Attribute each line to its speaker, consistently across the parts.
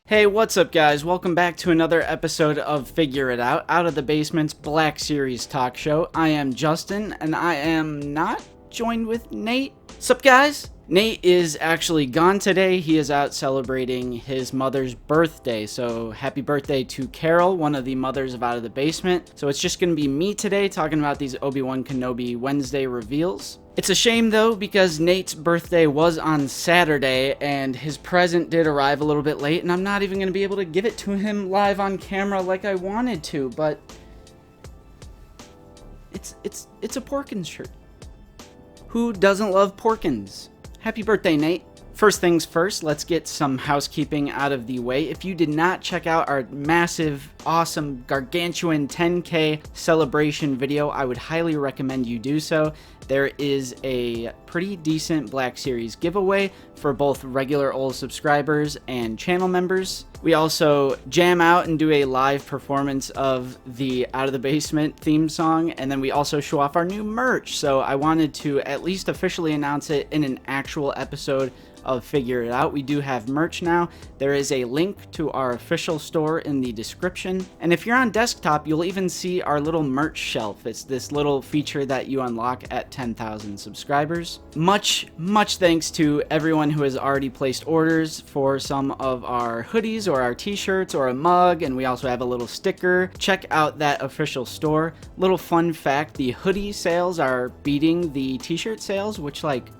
Speaker 1: Hey, what's up guys? Welcome back to another episode of Figure It Out of the Basement's Black Series talk show. I am Justin, and I am not joined with Nate. Sup guys? Nate is actually gone today. He is out celebrating his mother's birthday, so happy birthday to Carol, one of the mothers of Out of the Basement. So it's just gonna be me today talking about these Obi-Wan Kenobi Wednesday reveals. It's a shame though, because Nate's birthday was on Saturday and his present did arrive a little bit late, and I'm not even going to be able to give it to him live on camera like I wanted to, but it's a Porkins shirt. Who doesn't love Porkins? Happy birthday, Nate. First things first, let's get some housekeeping out of the way. If you did not check out our massive, awesome, gargantuan 10K celebration video, I would highly recommend you do so. There is a pretty decent Black Series giveaway for both regular old subscribers and channel members. We also jam out and do a live performance of the Out of the Basement theme song, and then we also show off our new merch. So I wanted to at least officially announce it in an actual episode of Figure It Out. We do have merch now. There is a link to our official store in the description. And if you're on desktop, you'll even see our little merch shelf. It's this little feature that you unlock at 10,000 subscribers. Much thanks to everyone who has already placed orders for some of our hoodies or our t-shirts or a mug, and we also have a little sticker. Check out that official store. Little fun fact, the hoodie sales are beating the t-shirt sales, which, like,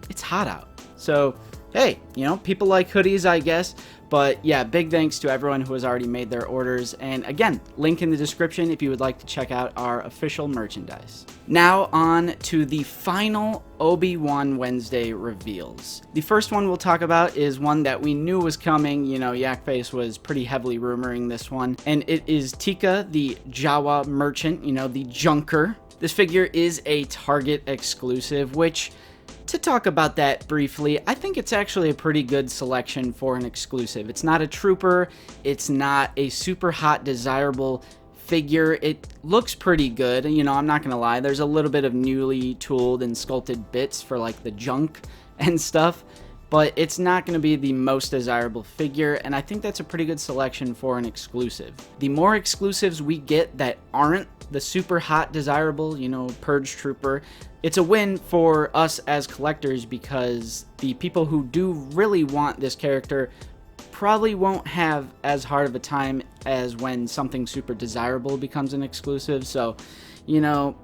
Speaker 1: it's hot out. So, hey, you know, people like hoodies, I guess. But yeah, big thanks to everyone who has already made their orders. And again, link in the description if you would like to check out our official merchandise. Now on to the final Obi-Wan Wednesday reveals. The first one we'll talk about is one that we knew was coming. You know, Yakface was pretty heavily rumoring this one. And it is Tikka the Jawa merchant, you know, the junker. This figure is a Target exclusive, which, to talk about that briefly, I think it's actually a pretty good selection for an exclusive. It's not a trooper, it's not a super hot, desirable figure. It looks pretty good, you know, I'm not gonna lie. There's a little bit of newly tooled and sculpted bits for like the junk and stuff, but it's not going to be the most desirable figure, and I think that's a pretty good selection for an exclusive. The more exclusives we get that aren't the super hot, desirable, you know, Purge Trooper, it's a win for us as collectors, because the people who do really want this character probably won't have as hard of a time as when something super desirable becomes an exclusive. So, you know,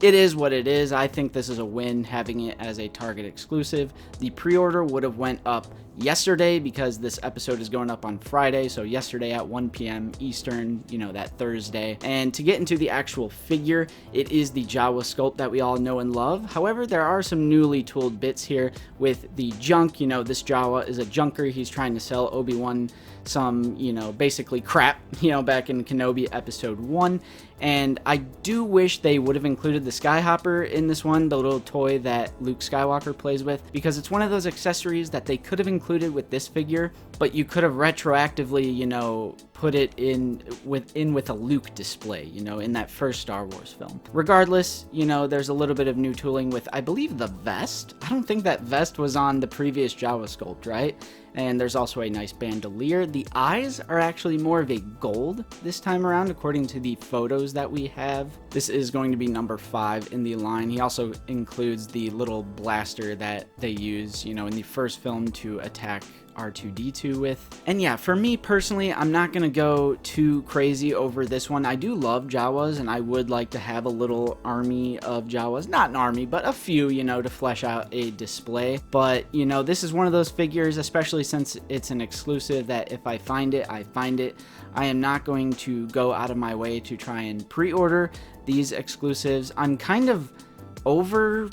Speaker 1: it is what it is. I think this is a win having it as a Target exclusive. The pre-order would have went up yesterday because this episode is going up on Friday, so yesterday at 1 p.m. Eastern, you know, that Thursday. And to get into the actual figure, it is the Jawa sculpt that we all know and love. However, there are some newly tooled bits here with the junk. You know, this Jawa is a junker. He's trying to sell Obi-Wan some, you know, basically crap, you know, back in Kenobi episode 1. And I do wish they would have included the Skyhopper in this one, the little toy that Luke Skywalker plays with, because it's one of those accessories that they could have included with this figure, but you could have retroactively, you know, put it in with a Luke display, you know, in that first Star Wars film. Regardless, you know, there's a little bit of new tooling with, I believe, the vest. I don't think that vest was on the previous Jawa sculpt, right? And there's also a nice bandolier. The eyes are actually more of a gold this time around, according to the photos that we have. This is going to be number 5 in the line. He also includes the little blaster that they use, you know, in the first film to attack R2-D2 with. And yeah, for me personally, I'm not gonna go too crazy over this one. I do love Jawas, and I would like to have a little army of Jawas. Not an army, but a few, you know, to flesh out a display. But, you know, this is one of those figures, especially since it's an exclusive, that if I find it, I find it. I am not going to go out of my way to try and pre-order these exclusives. I'm kind of over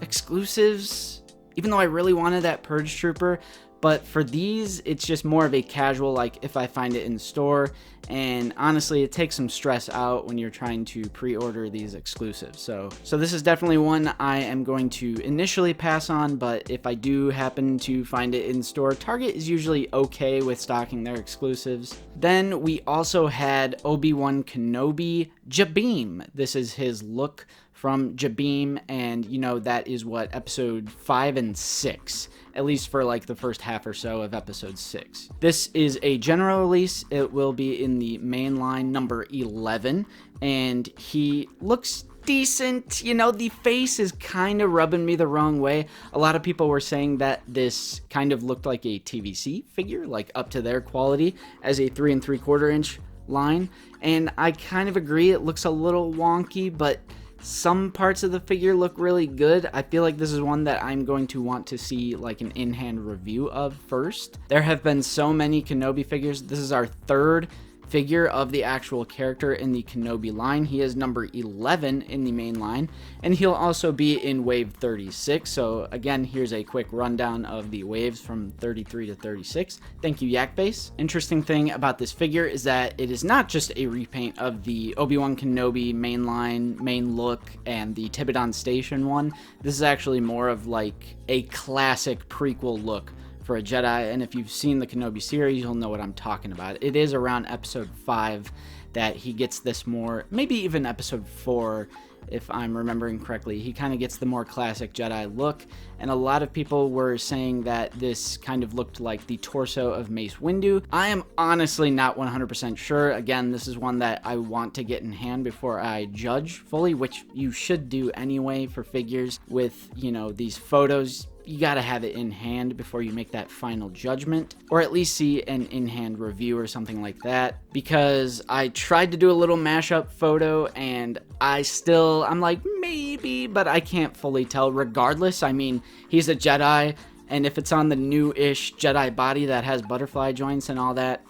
Speaker 1: exclusives, even though I really wanted that Purge Trooper. But for these, it's just more of a casual, like, if I find it in store. And honestly, it takes some stress out when you're trying to pre-order these exclusives. So this is definitely one I am going to initially pass on, but if I do happen to find it in store, Target is usually okay with stocking their exclusives. Then we also had Obi-Wan Kenobi Jabim. This is his look from Jabim, and you know that is what episode 5 and 6, at least for like the first half or so of episode 6. This is a general release. It will be in the main line number 11, and he looks decent. You know, the face is kind of rubbing me the wrong way. A lot of people were saying that this kind of looked like a TVC figure, like up to their quality as a 3 3/4 inch line, and I kind of agree. It looks a little wonky, but some parts of the figure look really good. I feel like this is one that I'm going to want to see like an in-hand review of first. There have been so many Kenobi figures. This is our third figure of the actual character in the Kenobi line. He is number 11 in the main line, and he'll also be in wave 36. So again, here's a quick rundown of the waves from 33 to 36. Thank you, Yakface. Interesting thing about this figure is that it is not just a repaint of the Obi-Wan Kenobi main line, main look, and the Tibetan Station one. This is actually more of like a classic prequel look for a Jedi, and if you've seen the Kenobi series, you'll know what I'm talking about. It is around episode 5 that he gets this more, maybe even episode 4, if I'm remembering correctly. He kind of gets the more classic Jedi look, and a lot of people were saying that this kind of looked like the torso of Mace Windu. I am honestly not 100% sure. Again, this is one that I want to get in hand before I judge fully, which you should do anyway for figures with, you know, these photos. You gotta have it in hand before you make that final judgment, or at least see an in-hand review or something like that, because I tried to do a little mashup photo and I'm like, maybe, but I can't fully tell. Regardless, I mean, he's a Jedi, and if it's on the new-ish Jedi body that has butterfly joints and all that,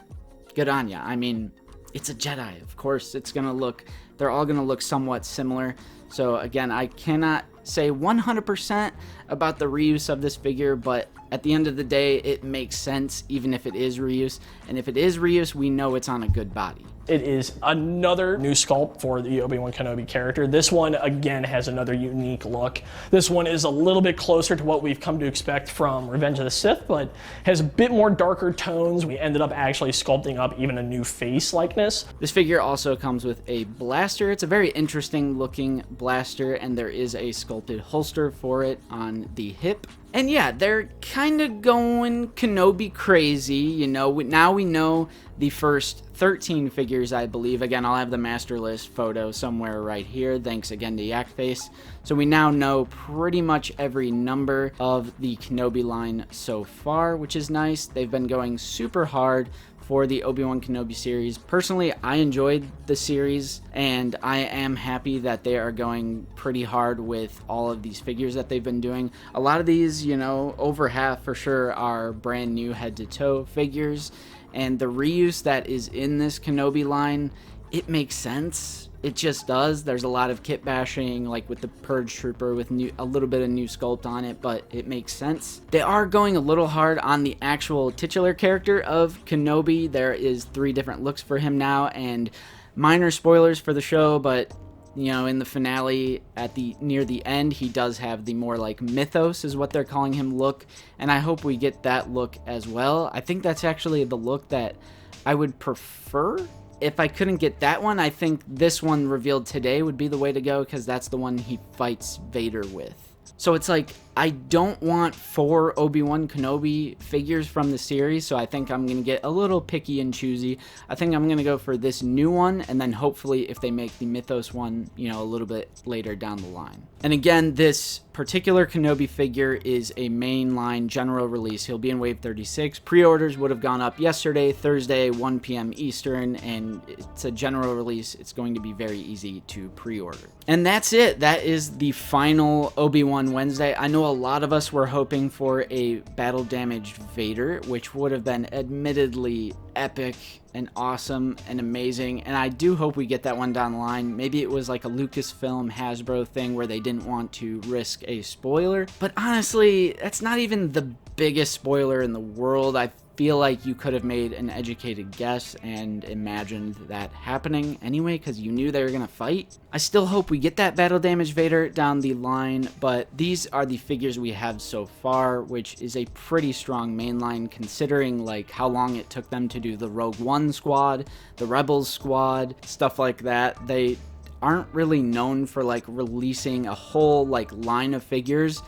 Speaker 1: good on ya. I mean, it's a Jedi. Of course, they're all gonna look somewhat similar. So again, I cannot say 100% about the reuse of this figure, but at the end of the day, it makes sense even if it is reuse. And if it is reuse, we know it's on a good body.
Speaker 2: It is another new sculpt for the Obi-Wan Kenobi character. This one, again, has another unique look. This one is a little bit closer to what we've come to expect from Revenge of the Sith, but has a bit more darker tones. We ended up actually sculpting up even a new face likeness.
Speaker 1: This figure also comes with a blaster. It's a very interesting looking blaster, and there is a sculpted holster for it on the hip. And yeah, they're kind of going Kenobi crazy, you know. Now we know the first 13 figures, I believe. Again, I'll have the master list photo somewhere right here. Thanks again to Yakface. So we now know pretty much every number of the Kenobi line so far, which is nice. They've been going super hard for the Obi-Wan Kenobi series. Personally, I enjoyed the series, and I am happy that they are going pretty hard with all of these figures that they've been doing. A lot of these, you know, over half for sure are brand new head-to-toe figures, and the reuse that is in this Kenobi line, it makes sense. It just does. There's a lot of kit bashing, like with the Purge Trooper with a little bit of new sculpt on it, but it makes sense. They are going a little hard on the actual titular character of Kenobi. There is 3 different looks for him now, and minor spoilers for the show, but you know, in the finale near the end, he does have the more like mythos is what they're calling him look, and I hope we get that look as well. I think that's actually the look that I would prefer. If I couldn't get that one, I think this one revealed today would be the way to go, because that's the one he fights Vader with. So it's like, I don't want 4 Obi-Wan Kenobi figures from the series, so I think I'm going to get a little picky and choosy. I think I'm going to go for this new one, and then hopefully if they make the Mythos one, you know, a little bit later down the line. And again, this particular Kenobi figure is a mainline general release. He'll be in Wave 36. Pre-orders would have gone up yesterday, Thursday, 1 p.m. Eastern, and it's a general release. It's going to be very easy to pre-order. And that's it. That is the final Obi-Wan Wednesday. I know a lot of us were hoping for a battle-damaged Vader, which would have been admittedly epic and awesome and amazing, and I do hope we get that one down the line. Maybe it was like a Lucasfilm Hasbro thing where they didn't want to risk a spoiler, but honestly, that's not even the biggest spoiler in the world. I feel like you could have made an educated guess and imagined that happening anyway, because you knew they were gonna fight. I still hope we get that battle damage Vader down the line, but these are the figures we have so far, which is a pretty strong mainline considering like how long it took them to do the Rogue One squad, the Rebels squad, stuff like that. aren't really known for like releasing a whole like line of figures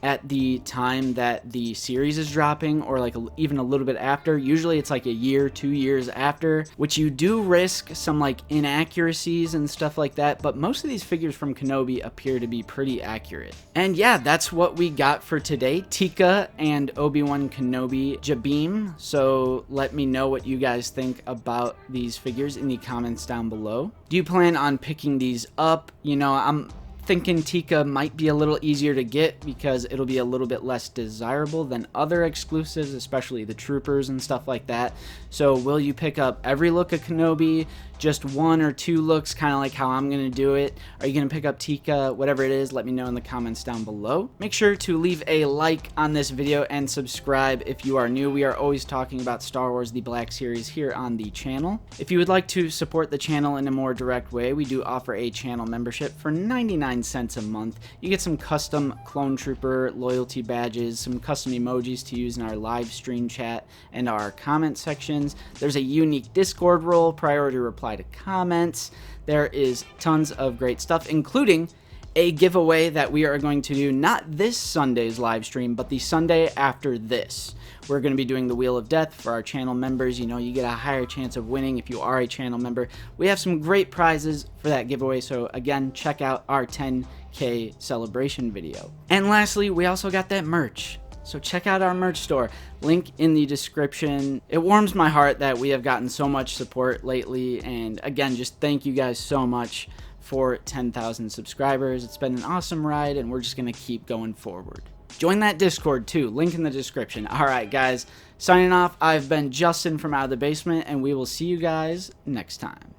Speaker 1: at the time that the series is dropping, or like even a little bit after. Usually it's like a year, 2 years after, which you do risk some like inaccuracies and stuff like that, but most of these figures from Kenobi appear to be pretty accurate. And yeah, that's what we got for today, Tikka and Obi-Wan Kenobi Jabim. So let me know what you guys think about these figures in the comments down below. Do you plan on picking these up? You know, I'm thinking Teeka might be a little easier to get because it'll be a little bit less desirable than other exclusives, especially the troopers and stuff like that. So will you pick up every look of Kenobi, just 1 or 2 looks, kind of like how I'm gonna do it? Are you gonna pick up Teeka? Whatever it is, let me know in the comments down below. Make sure to leave a like on this video and subscribe if you are new. We are always talking about Star Wars The Black Series here on the channel. If you would like to support the channel in a more direct way, we do offer a channel membership for 99 cents a month. You get some custom clone trooper loyalty badges, some custom emojis to use in our live stream chat and our comment sections. There's a unique Discord role, priority reply to comments. There is tons of great stuff, including a giveaway that we are going to do not this Sunday's live stream, but the Sunday after this. We're going to be doing the Wheel of Death for our channel members. You know, you get a higher chance of winning if you are a channel member. We have some great prizes for that giveaway, so again, check out our 10K celebration video. And lastly, we also got that merch. So check out our merch store, link in the description. It warms my heart that we have gotten so much support lately, and again, just thank you guys so much for 10,000 subscribers. It's been an awesome ride, and we're just gonna keep going forward. Join that Discord too, link in the description. All right, guys, signing off. I've been Justin from Out of the Basement, and we will see you guys next time.